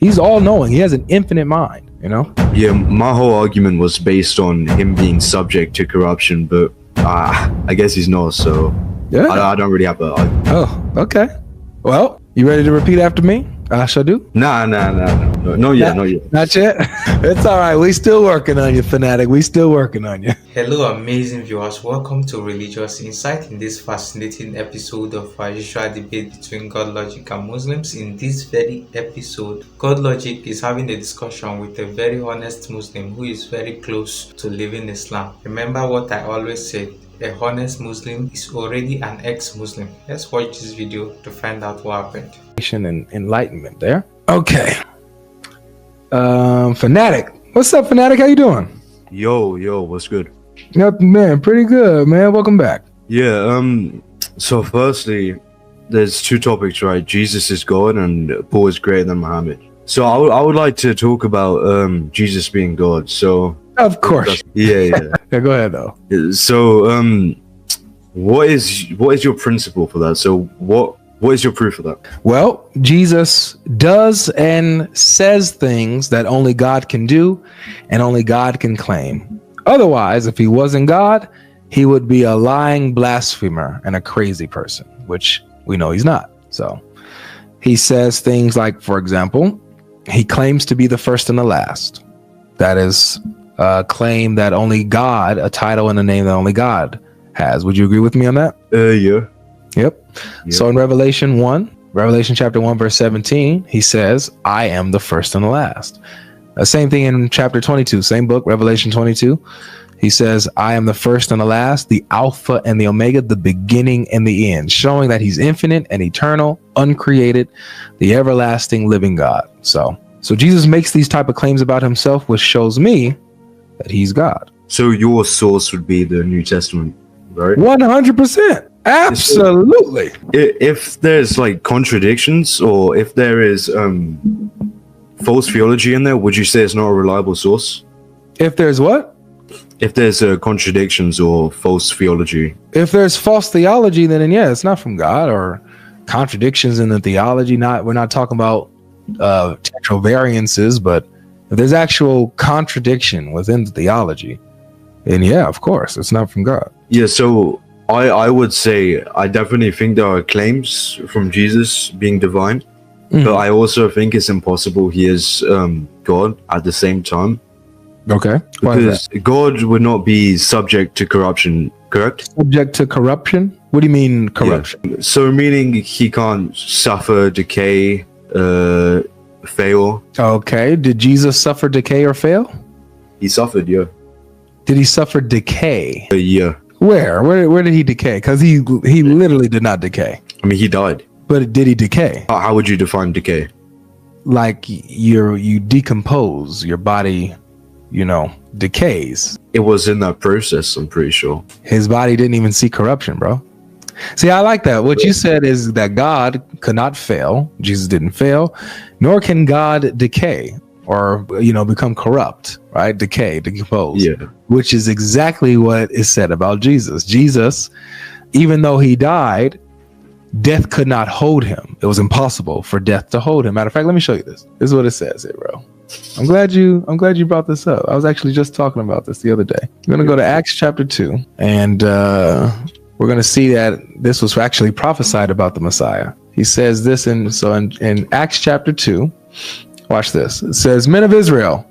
He's all knowing. He has an infinite mind, you know? Yeah, my whole argument was based on him being subject to corruption, but I guess he's not, so Yeah. I don't really have a argument. Oh, okay. Well, you ready to repeat after me? I shall do. Nah, not yet. Not yet? It's all right. We still working on you, fanatic. We still working on you. Hello, amazing viewers. Welcome to Religious Insight in this fascinating episode of our usual debate between Godlogic and Muslims. In this very episode, Godlogic is having a discussion with a very honest Muslim who is very close to living Islam. Remember what I always said, a honest Muslim is already an ex-Muslim. Let's watch this video to find out what happened. And enlightenment there. Okay. Fanatic. What's up, Fanatic? How you doing? Yo, what's good? Yep, man, pretty good, man. Welcome back. Yeah, so firstly, there's two topics, right? Jesus is God and Paul is greater than Muhammad. So I would like to talk about Jesus being God. So Of course. yeah. Yeah, go ahead though. So what is your principle for that? So what is your proof of that? Well, Jesus does and says things that only God can do and only God can claim. Otherwise, if he wasn't God, he would be a lying blasphemer and a crazy person, which we know he's not. So he says things like, for example, he claims to be the first and the last. That is a claim that only God, a title and a name that only God has. Would you agree with me on that? Yeah. Yep. So in Revelation chapter 1, verse 17, he says, I am the first and the last. Same thing in chapter 22, same book, Revelation 22. He says, I am the first and the last, the Alpha and the Omega, the beginning and the end, showing that he's infinite and eternal, uncreated, the everlasting living God. So Jesus makes these type of claims about himself, which shows me that he's God. So your source would be the New Testament, right? 100%. Absolutely. If there's like contradictions or if there is false theology in there, would you say it's not a reliable source? If there's what? If there's contradictions or false theology. If there's false theology, then yeah, it's not from God, or contradictions in the theology. We're not talking about potential variances, but if there's actual contradiction within the theology, then yeah, of course, it's not from God. Yeah, so I would say I definitely think there are claims from Jesus being divine, but I also think it's impossible he is God at the same time. Okay. Because God would not be subject to corruption, correct? Subject to corruption? What do you mean corruption? Yeah. So meaning he can't suffer, decay, fail. Okay. Did Jesus suffer decay or fail? He suffered, yeah. Did he suffer decay? Yeah. Where did he decay? Because he literally did not decay. I mean, he died. But did he decay? How would you define decay? Like you decompose, your body, decays. It was in that process, I'm pretty sure. His body didn't even see corruption, bro. See, I like that. What you said is that God could not fail. Jesus didn't fail, nor can God decay or, become corrupt, right? Decay, decompose. Yeah. Which is exactly what is said about Jesus. Jesus, even though he died, death could not hold him. It was impossible for death to hold him. Matter of fact, let me show you this. This is what it says here, bro. I'm glad you brought this up. I was actually just talking about this the other day. We're going to go to Acts chapter 2, and we're going to see that this was actually prophesied about the Messiah. He says this in Acts chapter 2. Watch this. It says, Men of Israel,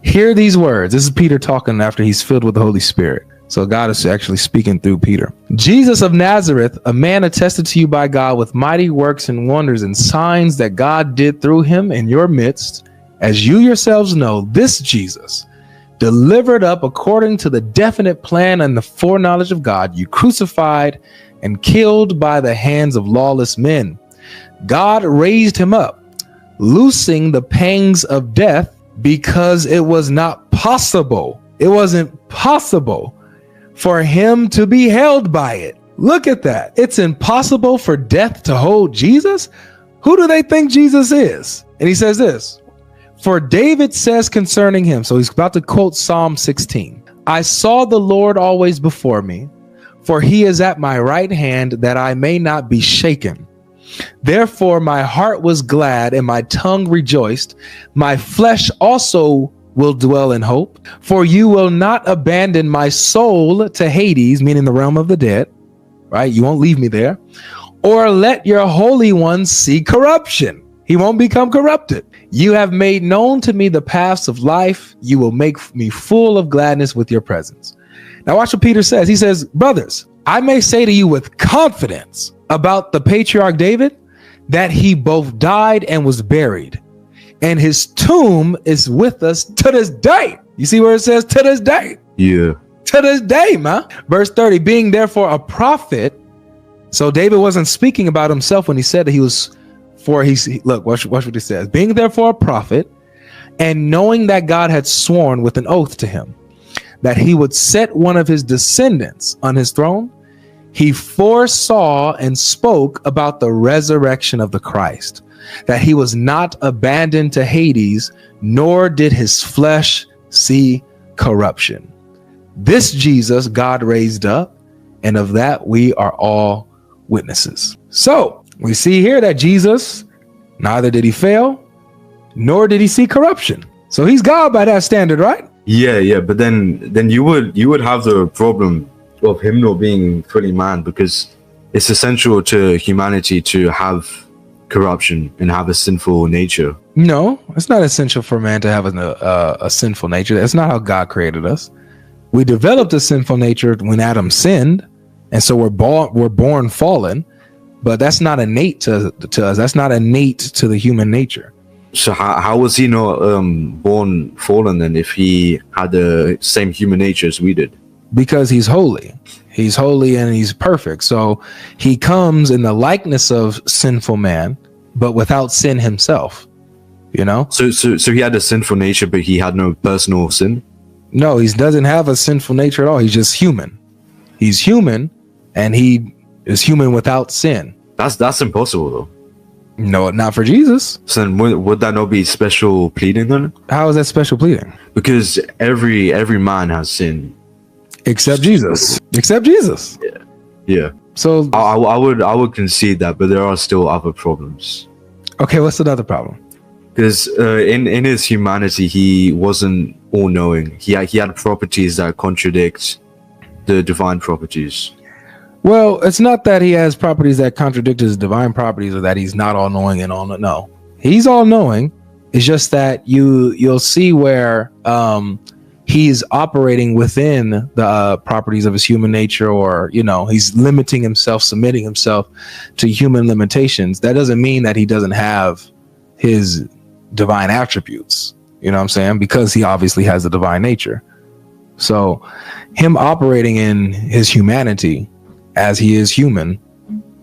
hear these words. This is Peter talking after he's filled with the Holy Spirit. So God is actually speaking through Peter. Jesus of Nazareth, a man attested to you by God with mighty works and wonders and signs that God did through him in your midst, as you yourselves know, this Jesus, delivered up according to the definite plan and the foreknowledge of God, you crucified and killed by the hands of lawless men. God raised him up, loosing the pangs of death, because it was not possible. It wasn't possible for him to be held by it. Look at that. It's impossible for death to hold Jesus. Who do they think Jesus is? And he says this, for David says concerning him, so he's about to quote Psalm 16. I saw the Lord always before me, for he is at my right hand that I may not be shaken. Therefore, my heart was glad and my tongue rejoiced. My flesh also will dwell in hope, for you will not abandon my soul to Hades, meaning the realm of the dead, right? You won't leave me there, or let your Holy One see corruption. He won't become corrupted. You have made known to me the paths of life. You will make me full of gladness with your presence. Now watch what Peter says. He says, brothers, I may say to you with confidence about the patriarch David, that he both died and was buried, and his tomb is with us to this day. You see where it says to this day? Yeah. To this day, man. Verse 30, being therefore a prophet. So David wasn't speaking about himself when he said that he was look, watch what he says. Being therefore a prophet, and knowing that God had sworn with an oath to him that he would set one of his descendants on his throne, he foresaw and spoke about the resurrection of the Christ, that he was not abandoned to Hades, nor did his flesh see corruption. This Jesus God raised up, and of that we are all witnesses. So we see here that Jesus, neither did he fail, nor did he see corruption. So he's God by that standard, right? Yeah, but then you would have the problem of him not being fully man, because it's essential to humanity to have corruption and have a sinful nature. No, it's not essential for man to have a sinful nature. That's not how God created us. We developed a sinful nature when Adam sinned, and so we're born fallen, but that's not innate to us. That's not innate to the human nature. So how was he not born fallen then, if he had the same human nature as we did? Because he's holy. He's holy and he's perfect. So he comes in the likeness of sinful man, but without sin himself, you know? So he had a sinful nature, but he had no personal sin? No, he doesn't have a sinful nature at all. He's just human. He's human, and he is human without sin. That's impossible, though. No, not for Jesus. So then would that not be special pleading then? How is that special pleading? Because every man has sin. Except Jesus. Except Jesus. Yeah. So I would concede that, but there are still other problems. okay, what's another problem? Because in his humanity, he wasn't all-knowing. He had properties that contradict the divine properties. Well, it's not that he has properties that contradict his divine properties, or that he's not all-knowing and all. No, he's all-knowing. It's just that you'll see where he's operating within the properties of his human nature, or he's limiting himself, submitting himself to human limitations. That doesn't mean that he doesn't have his divine attributes. You know what I'm saying? Because he obviously has the divine nature. So him operating in his humanity as he is human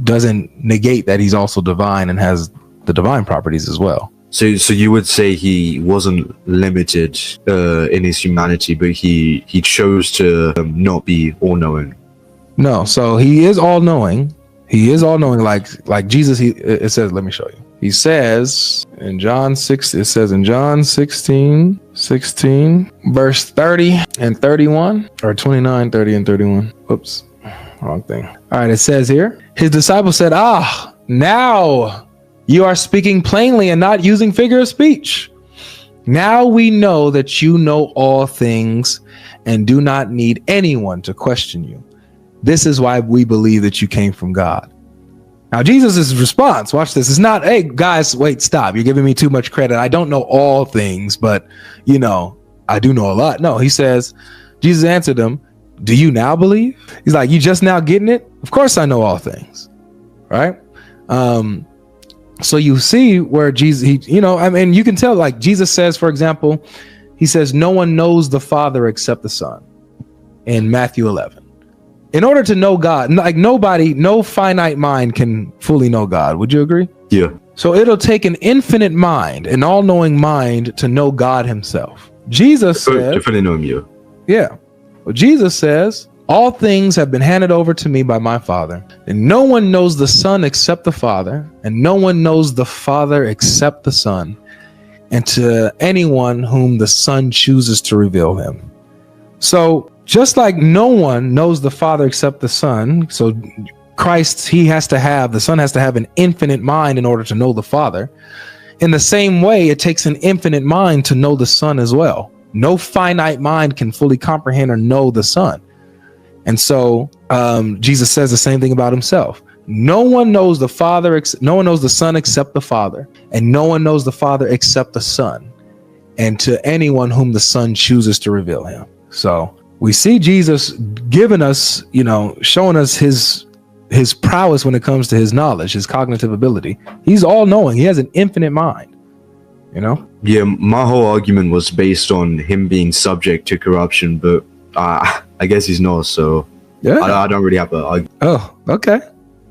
doesn't negate that he's also divine and has the divine properties as well. So you would say he wasn't limited in his humanity, but he chose to not be all-knowing. No, so he is all-knowing. He is all-knowing, like Jesus. It says, let me show you. He says in John 6. It says in John 16, verse 30 and 31, or 29, 30 and 31. Whoops. Wrong thing. All right, it says here, his disciples said, now you are speaking plainly and not using figure of speech. Now we know that you know all things and do not need anyone to question you. This is why we believe that you came from God. Now, Jesus' response, watch this. It's not, hey, guys, wait, stop. You're giving me too much credit. I don't know all things, but, I do know a lot. No, he says, Jesus answered them, do you now believe? He's like, you just now getting it? Of course I know all things, right? So you see where Jesus, you can tell, like Jesus says, for example, he says, no one knows the Father except the Son in Matthew 11. In order to know God, like no finite mind can fully know God. Would you agree? Yeah. So it'll take an infinite mind, an all-knowing mind, to know God himself. Jesus said, definitely know him, yeah. Yeah. Well, Jesus says, all things have been handed over to me by my Father, and no one knows the Son except the Father, and no one knows the Father except the Son, and to anyone whom the Son chooses to reveal him. So just like no one knows the Father except the Son, so the Son has to have an infinite mind in order to know the Father. In the same way, it takes an infinite mind to know the Son as well. No finite mind can fully comprehend or know the Son. And so Jesus says the same thing about himself. No one knows the Father, no one knows the Son except the Father, and no one knows the Father except the Son, and to anyone whom the Son chooses to reveal him. So we see Jesus giving us, showing us his prowess when it comes to his knowledge, his cognitive ability. He's all knowing. He has an infinite mind, Yeah, my whole argument was based on him being subject to corruption, but I guess he's not, so yeah. I don't really have a argument. Oh, okay.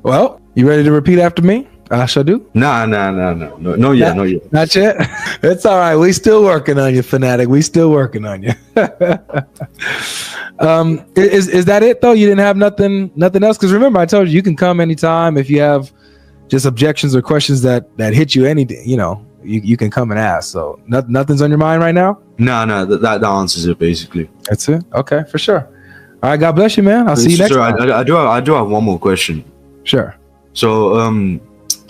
Well, you ready to repeat after me? I shall do. No, not yet. Not yet. It's all right. We still working on you, fanatic. We still working on you. Is that it though? You didn't have nothing else? Because remember, I told you can come anytime if you have just objections or questions that hit you. Anything, you can come and ask. So nothing's on your mind right now? No, that answers it basically. That's it. Okay, for sure. All right, God bless you, man. I'll see you next time. I do have one more question. Sure. So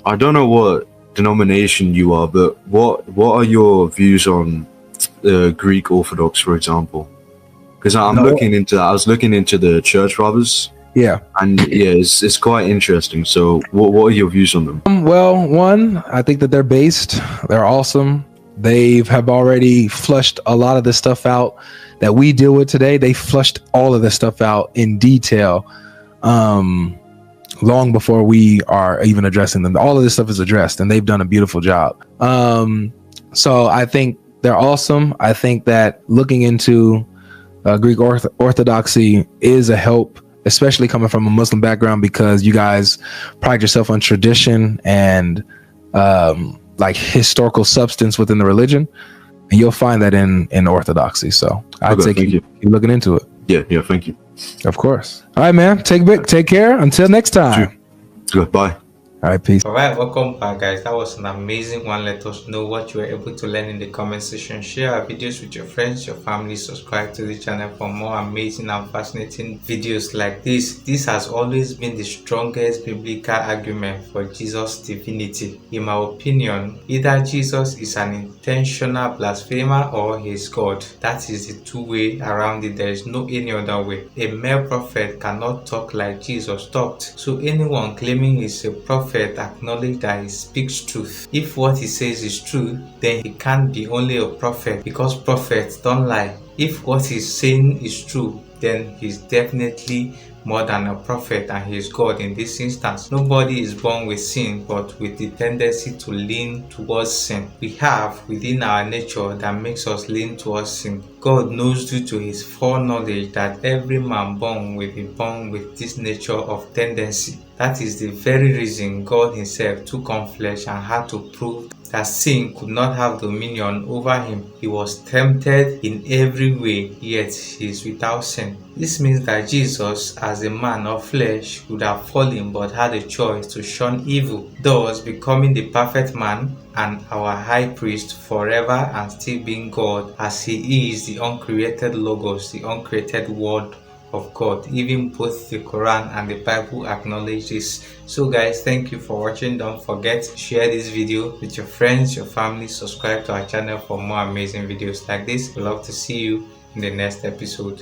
I don't know what denomination you are, but what are your views on Greek Orthodox, for example? Because I was looking into the Church Fathers. Yeah. And yeah, it's quite interesting. So what are your views on them? Well, one, I think that they're awesome. They have already flushed a lot of the stuff out that we deal with today. They flushed all of this stuff out in detail long before we are even addressing them. All of this stuff is addressed, and they've done a beautiful job. So I think they're awesome. I think that looking into Greek Orthodoxy is a help, especially coming from a Muslim background, because you guys pride yourself on tradition and like historical substance within the religion, and you'll find that in Orthodoxy. So I'd say keep looking into it. Yeah, thank you. Of course. All right, man. Take care. Until next time. Goodbye. All right, peace. All right, welcome back, guys. That was an amazing one. Let us know what you were able to learn in the comment section. Share our videos with your friends, your family. Subscribe to the channel for more amazing and fascinating videos like this. This has always been the strongest biblical argument for Jesus' divinity. In my opinion, either Jesus is an intentional blasphemer or he's God. That is the two way around it. There is no any other way. A mere prophet cannot talk like Jesus talked. So anyone claiming he's a prophet acknowledge that he speaks truth. If what he says is true, then he can't be only a prophet, because prophets don't lie. If what he's saying is true, then he's definitely more than a prophet, and he is God in this instance. Nobody is born with sin, but with the tendency to lean towards sin. We have within our nature that makes us lean towards sin. God knows due to his foreknowledge that every man born will be born with this nature of tendency. That is the very reason God himself took on flesh and had to prove that sin could not have dominion over him. He was tempted in every way, yet he is without sin. This means that Jesus, as a man of flesh, would have fallen but had a choice to shun evil, thus becoming the perfect man and our high priest forever, and still being God, as he is the uncreated Logos, the uncreated Word of God. Even both the Quran and the Bible acknowledge this. So guys, thank you for watching. Don't forget to share this video with your friends, your family. Subscribe to our channel for more amazing videos like this. We'd love to see you in the next episode.